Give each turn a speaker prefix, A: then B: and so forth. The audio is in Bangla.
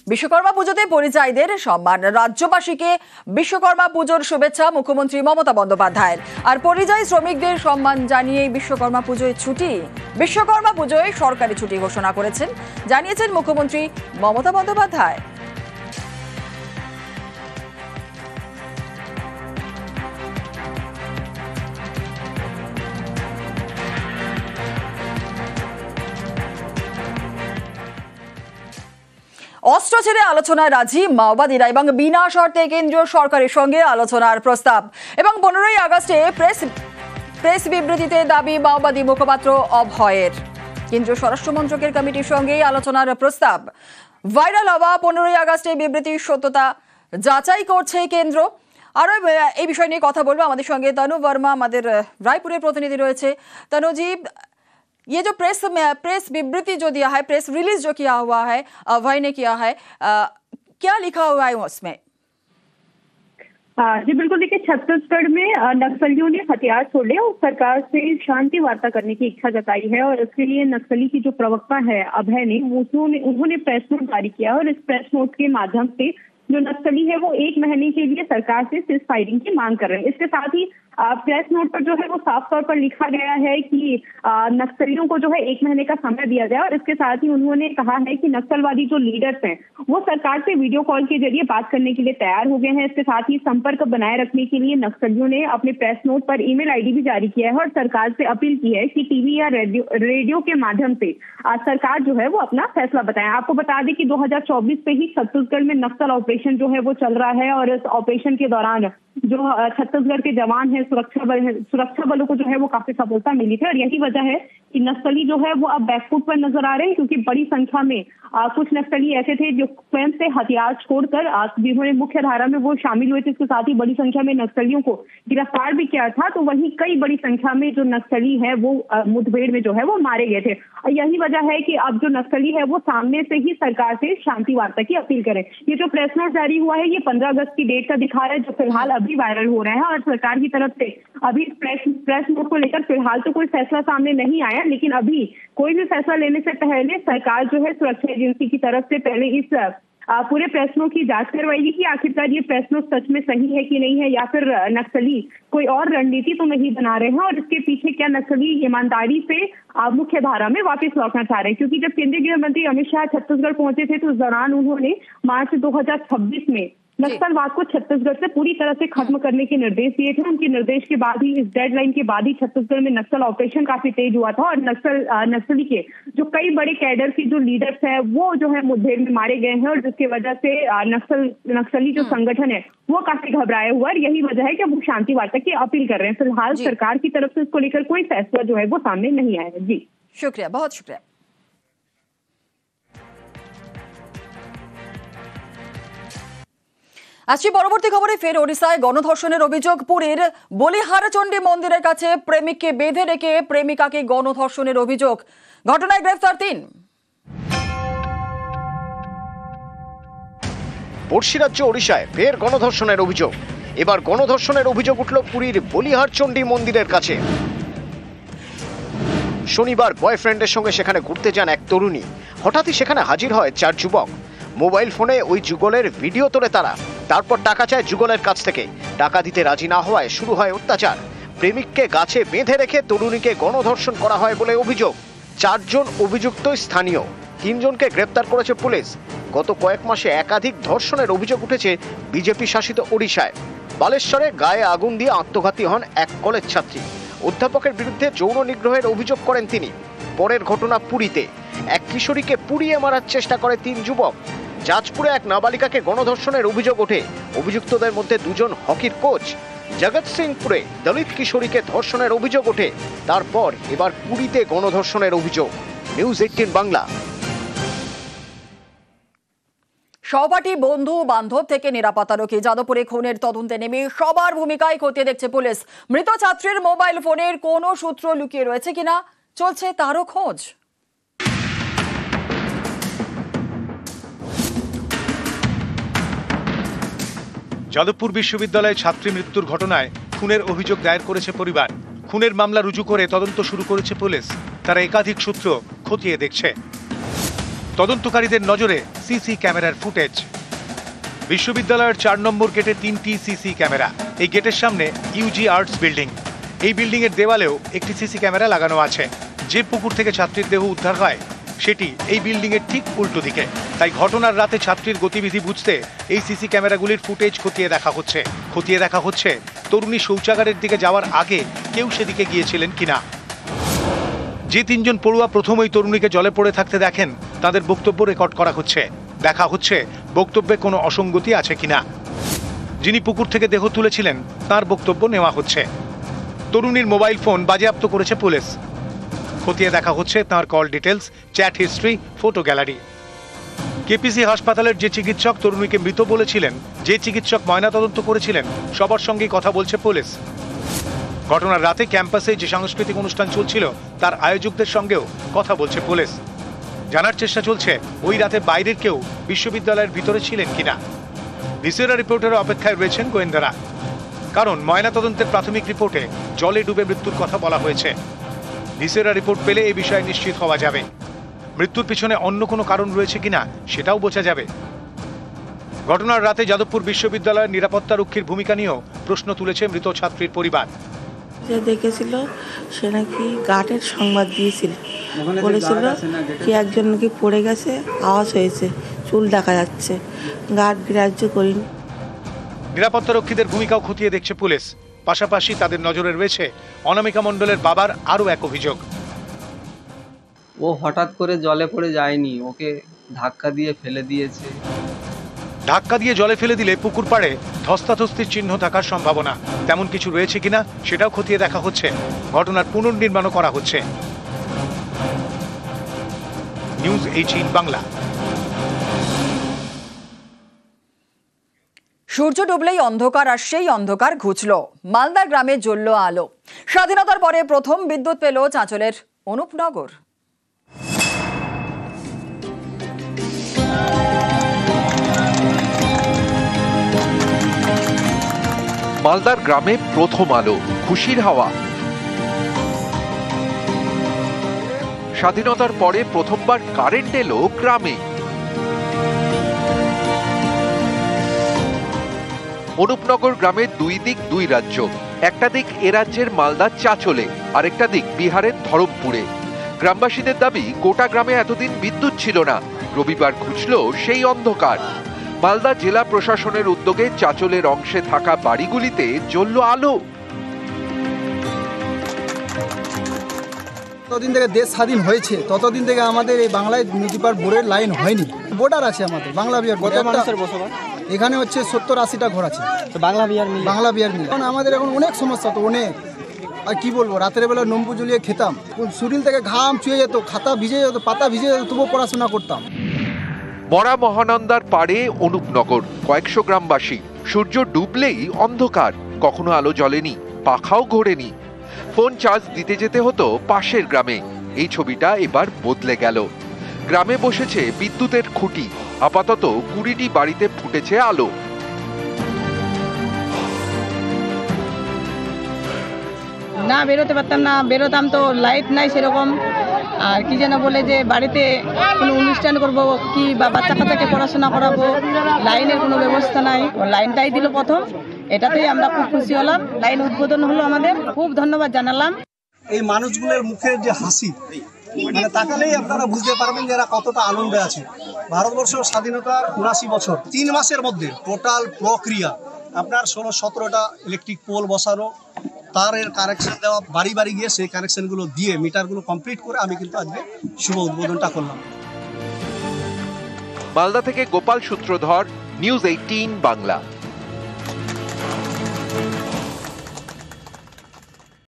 A: বিশ্বকর্মা পুজোতে পরিযায়ীদের সম্মান, রাজ্যবাসীকে বিশ্বকর্মা পুজোর শুভেচ্ছা মুখ্যমন্ত্রী মমতা বন্দ্যোপাধ্যায়ের। আর পরিযায়ী শ্রমিকদের সম্মান জানিয়ে বিশ্বকর্মা পুজোয় ছুটি, বিশ্বকর্মা পুজোয় সরকারি ছুটি ঘোষণা করেছেন, জানিয়েছেন মুখ্যমন্ত্রী মমতা বন্দ্যোপাধ্যায়। অস্ত্র ছেড়ে আলোচনায় রাজি মাওবাদীরা এবং বিনা শর্তে কেন্দ্রীয় সরকারের সঙ্গে আলোচনার প্রস্তাব। এবং 15ই আগস্টে প্রেস বিবৃতিতে দাবি মাওবাদী মুখপাত্র অভয়ের। কেন্দ্রীয় স্বরাষ্ট্র মন্ত্রকের কমিটির সঙ্গে আলোচনার প্রস্তাব। ভাইরাল হওয়া 15ই আগস্টে বিবৃতির সত্যতা যাচাই করছে কেন্দ্র। আরো এই বিষয় নিয়ে কথা বলবো, আমাদের সঙ্গে তনু বর্মা আমাদের রায়পুরের প্রতিনিধি রয়েছে। তনুজি, ये जो प्रेस विबृति जो दिया है, प्रेस रिलीज जो किया हुआ है, अभय ने किया है, क्या लिखा हुआ है उसमें?
B: जी बिल्कुल, देखिए छत्तीसगढ़ में नक्सलियों ने हथियार छोड़े और सरकार से शांति वार्ता करने की इच्छा जताई है। और इसके लिए नक्सली की जो प्रवक्ता है अभय ने, उन्होंने प्रेस नोट जारी किया और इस प्रेस नोट के माध्यम से जो नक्सली है वो 1 महीने के लिए सरकार से सीज फायरिंग की मांग कर रहे हैं। इसके साथ ही प्रेस नोट पर जो है वो साफ तौर पर लिखा गया है कि नक्सलियों को जो है 1 महीने का समय दिया जाए। और इसके साथ ही उन्होंने कहा है कि नक्सलवादी जो लीडर्स हैं वो सरकार से वीडियो कॉल के जरिए बात करने के लिए तैयार हो गए हैं। इसके साथ ही संपर्क बनाए रखने के लिए नक्सलियों ने अपने प्रेस नोट पर ईमेल आईडी भी जारी किया है और सरकार से अपील की है कि टीवी या रेडियो के माध्यम से सरकार जो है वो अपना फैसला बताए। आपको बता दें कि 2024 से ही छत्तीसगढ़ में नक्सल ऑपरेशन जो है वो चल रहा है और इस ऑपरेशन के दौरान जो छत्तीसगढ़ के जवान हैं, सुरक्षा बलों को जो है वो काफी सफलता मिली थी। और यही वजह है कि नक्सली जो है वो अब बैकफुट पर नजर आ रहे हैं, क्योंकि बड़ी संख्या में कुछ नक्सली ऐसे थे जो स्वयं से हथियार छोड़कर जिन्होंने मुख्य धारा में वो शामिल हुए थे। इसके साथ ही बड़ी संख्या में नक्सलियों को गिरफ्तार भी किया था। तो वहीं कई बड़ी संख्या में जो नक्सली है वो मुठभेड़ में जो है वो मारे गए थे। और यही वजह है कि अब जो नक्सली है वो सामने से ही सरकार से शांति वार्ता की अपील करें। ये जो प्रेस नोट जारी हुआ है ये 15 अगस्त की डेट का दिखा रहा है, जो फिलहाल अभी वायरल हो रहा है। और सरकार की तरफ से अभी प्रेस नोट को लेकर फिलहाल तो कोई फैसला सामने नहीं आया, लेकिन अभी कोई भी फैसला लेने से पहले सरकार जो है सुरक्षा एजेंसी की तरफ से पहले इस पूरे प्रेस नोट की जांच करवाएगी कि आखिरकार ये प्रेस नोट सच में सही है कि नहीं है, या फिर नक्सली कोई और रणनीति तो नहीं बना रहे हैं और इसके पीछे क्या नक्सली ईमानदारी से मुख्य धारा में वापस लौटना चाह रहे हैं। क्योंकि जब केंद्रीय गृह मंत्री अमित शाह छत्तीसगढ़ पहुंचे थे तो उस दौरान उन्होंने मार्च 2026 में नक्सलवाद को छत्तीसगढ़ से पूरी तरह से खत्म करने के निर्देश दिए थे। उनके निर्देश के बाद ही, इस डेडलाइन के बाद ही छत्तीसगढ़ में नक्सल ऑपरेशन काफी तेज हुआ था और नक्सली के जो कई बड़े कैडर की जो लीडर्स है वो जो है मुठभेड़ में मारे गए हैं और जिसकी वजह से नक्सली जो संगठन है वो काफी घबराया हुआ है। यही वजह है कि वो शांति वार्ता की अपील कर रहे हैं। फिलहाल सरकार की तरफ से इसको लेकर कोई फैसला जो है वो सामने नहीं आया है। जी
A: शुक्रिया, बहुत शुक्रिया। আসছি পরবর্তী খবরে। ফের ওড়িশায় গণধর্ষণের অভিযোগ। পুরীর বলিহারচণ্ডী মন্দিরের কাছে প্রেমিককে বেঁধে রেখে প্রেমিকাকে গণধর্ষণের অভিযোগ। ঘটনায় গ্রেফতার 3।
C: পড়শি রাজ্য ওড়িশায় ফের গণধর্ষণের অভিযোগ। এবার গণধর্ষণের অভিযোগ উঠল পুরীর বলিহারচণ্ডী মন্দিরের কাছে। শনিবার বয়ফ্রেন্ডের সঙ্গে সেখানে ঘুরতে যান এক তরুণী। হঠাৎই সেখানে হাজির হয় 4 যুবক। মোবাইল ফোনে ওই যুগলের ভিডিও তোলে তারা। তারপর টাকা চায় যুগলের কাছ থেকে। টাকা দিতে রাজি না হওয়ায় শুরু হয় অত্যাচার। প্রেমিককে গাছে বেঁধে রেখে তরুণীকে গণধর্ষণ করা হয় বলে অভিযোগ। 4 জন অভিযুক্ত স্থানীয়, 3 জনকে গ্রেপ্তার করেছে পুলিশ। গত কয়েক মাসে একাধিক ধর্ষণের অভিযোগ উঠেছে বিজেপি শাসিত ওড়িশায়। বালেশ্বরে গায়ে আগুন দিয়ে আত্মঘাতী হন এক কলেজ ছাত্রী। অধ্যাপকের বিরুদ্ধে যৌন নিগ্রহের অভিযোগ করেন তিনি। পরের ঘটনা পুরীতে এক কিশোরীকে পুড়িয়ে মারার চেষ্টা করে 3 যুবক। জাজপুরে এক নাবালিকাকে গণধর্ষণের অভিযোগ ওঠে। অভিযুক্তদের মধ্যে 2 জন হকির কোচ। জগৎসিংপুরে দলিত কিশোরীকে ধর্ষণের অভিযোগ ওঠে। তারপর এবার পুরীতে গণধর্ষণের অভিযোগ। নিউজ 18 বাংলা।
A: সহপাঠী, বন্ধু বান্ধব থেকে নিরাপত্তারক্ষী। যাদবপুরে খুনের তদন্তে নেমে সবার ভূমিকায় খতিয়ে দেখছে পুলিশ। মৃত ছাত্রীর মোবাইল ফোনের কোনো সূত্র লুকিয়ে রয়েছে কিনা চলছে তারও খোঁজ।
D: যাদবপুর বিশ্ববিদ্যালয়ে ছাত্রী মৃত্যুর ঘটনায় খুনের অভিযোগ দায়ের করেছে পরিবার। খুনের মামলা রুজু করে তদন্ত শুরু করেছে পুলিশ। তারা একাধিক সূত্র খতিয়ে দেখছে। তদন্তকারীদের নজরে সিসি ক্যামেরার ফুটেজ। বিশ্ববিদ্যালয়ের 4 নম্বর গেটে 3টি সিসি ক্যামেরা। এই গেটের সামনে ইউজি আর্টস বিল্ডিং। এই বিল্ডিং এর দেওয়ালেও একটি সিসি ক্যামেরা লাগানো আছে। যে পুকুর থেকে ছাত্রীর দেহ উদ্ধার হয় সেটি এই বিল্ডিং এর ঠিক উল্টো দিকে। তাই ঘটনার রাতে ছাত্রীর গতিবিধি বুঝতে এই সিসি ক্যামেরাগুলির ফুটেজ খতিয়ে দেখা হচ্ছে তরুণী শৌচাগারের দিকে যাওয়ার আগে কেউ সেদিকে গিয়েছিলেন কিনা। যে 3 জন পড়ুয়া প্রথম ওই তরুণীকে জলে পড়ে থাকতে দেখেন তাদের বক্তব্য রেকর্ড করা হচ্ছে। দেখা হচ্ছে বক্তব্যে কোনো অসঙ্গতি আছে কিনা। যিনি পুকুর থেকে দেহ তুলেছিলেন তার বক্তব্য নেওয়া হচ্ছে। তরুণীর মোবাইল ফোন বাজেয়াপ্ত করেছে পুলিশ। খতিয়ে দেখা হচ্ছে তার call details, chat history, photo gallery. KPC হাসপাতালের যে চিকিৎসক তরুণীকে মৃত বলেছিলেন, যে চিকিৎসক ময়নাতদন্ত করেছিলেন, সবার সঙ্গেই কথা বলছে পুলিশ। ঘটনার রাতে ক্যাম্পাসে যে সাংস্কৃতিক অনুষ্ঠান চলছিল তার আয়োজকদের সঙ্গেও কথা বলছে পুলিশ। জানার চেষ্টা চলছে ওই রাতে বাইরের কেউ বিশ্ববিদ্যালয়ের ভিতরে ছিলেন কিনা। ভিসেরা রিপোর্টের অপেক্ষায় রয়েছেন গোয়েন্দারা, কারণ ময়নাতদন্তের প্রাথমিক রিপোর্টে জলে ডুবে মৃত্যুর কথা বলা হয়েছে। ভিসেরা রিপোর্ট পেলে এই বিষয়ে নিশ্চিত হওয়া যাবে। মৃত্যুর পিছনে অন্য কোনো কারণ রয়েছে কিনা সেটাও বোঝা যাবে। ঘটনার রাতে যাদবপুর বিশ্ববিদ্যালয়ের নিরাপত্তারক্ষীর ভূমিকা নিয়েও প্রশ্ন তুলেছে মৃত ছাত্রীর পরিবার।
E: যে দেখেছিল সে নাকি গার্ডের সংবাদ দিয়েছিল, বলেছিল কি একজন নাকি পড়ে গেছে, আওয়াজ হয়েছে, চুল দেখা যাচ্ছে। গার্ড গ্রাহ্য করিনি।
D: নিরাপত্তারক্ষীদের ভূমিকাও খতিয়ে দেখছে পুলিশ। পাশাপাশি তাদের নজরে রয়েছে অনামিকা মণ্ডলের বাবার আরও এক অভিযোগ।
F: ও হঠাৎ করে জলে পড়ে যায়নি, ওকে ধাক্কা দিয়ে ফেলে দিয়েছে।
D: ধাক্কা দিয়ে জলে ফেলে দিলে পুকুর পাড়ে ধস্তাধস্তির চিহ্ন থাকার সম্ভাবনা তেমন কিছু রয়েছে কিনা সেটাও খতিয়ে দেখা হচ্ছে। ঘটনার পুনর্নির্মাণও করা হচ্ছে। নিউজ 18 বাংলা।
A: সূর্য ডুবলেই অন্ধকার, আর সেই অন্ধকার ঘুচল। মালদার গ্রামে জ্বলল আলো। স্বাধীনতার পরে প্রথম বিদ্যুৎ পেল চাঁচলের অনুপনগর।
G: মালদার গ্রামে প্রথম আলো, খুশির হাওয়া। স্বাধীনতার পরে প্রথমবার কারেন্ট এলো গ্রামে। অনুপনগর গ্রামের দুই দিক দুই রাজ্য। একটা দিক এ রাজ্যের মালদার চাঁচলে, আরেকটা দিক বিহারের ধরমপুরে। গ্রামবাসীদের দাবি গোটা গ্রামে এতদিন বিদ্যুৎ ছিল না, রবিবার ঘুচল সেই অন্ধকার। মালদা জেলা প্রশাসনের উদ্যোগে চাঁচলের অংশে থাকা বাড়িগুলিতে জ্বলল আলো।
H: ততদিন থেকে দেশ স্বাধীন হয়েছে ততদিন থেকে আমাদের এই বাংলায় নদীপার বোরের লাইন হয়নি। বর্ডার আছে আমাদের বাংলা বিহার। এখানে হচ্ছে 70-80টা ঘর আছে বাংলা বিহার মিলে। কারণ আমাদের এখন অনেক সমস্যা, তো অনেক। আর কি বলবো, রাতের বেলা নম্বু জ্বলিয়ে খেতাম, শরীর থেকে ঘাম চুয়ে যেত, খাতা ভিজে যেত, পাতা ভিজে যেত, তবুও পড়াশোনা করতাম।
G: মরা মহানন্দার পাড়ে অনুপনগর, কয়েকশো গ্রামবাসী। সূর্য ডুবলেই অন্ধকার, কখনো আলো জ্বলেনি, পাখাও ঘোরেনি। ফোন চার্জ দিতে যেতে হতো পাশের গ্রামে। এই ছবিটা এবার বদলে গেল। গ্রামে বসেছে বিদ্যুতের খুঁটি, আপাতত 20টি বাড়িতে ফুটেছে আলো।
I: না বেরোতে পারতাম না, বেরোতাম তো লাইট নাই সেরকম। আর কি যেন বলে যে বাড়িতে কোনো অনুষ্ঠান করব কি বা বাচ্চা কাচ্চাকে পড়াশোনা করাবো, লাইনের কোনো ব্যবস্থা নাই। লাইনটাই দিল প্রথম, এটাতেই আমরা খুব খুশি হলাম। লাইন উদ্বোধন হলো আমাদের, খুব ধন্যবাদ জানালাম।
H: এই মানুষগুলোর মুখের যে হাসি, মানে তাকালেই আপনারা বুঝতে পারবেন যে এরা কতটা আনন্দে আছে। ভারতবর্ষ স্বাধীনতার 79 বছর, 3 মাসের মধ্যে টোটাল প্রক্রিয়া আপনার 16-17টা ইলেকট্রিক পোল বসানো, তারের কানেকশন দেওয়া, বাড়ি বাড়ি গিয়ে সেই কানেকশনগুলো দিয়ে মিটারগুলো কমপ্লিট করে আমি কিন্তু আজকে শুভ উদ্বোধনটা করলাম।
G: মালদা থেকে গোপাল সূত্রধর, নিউজ 18 বাংলা।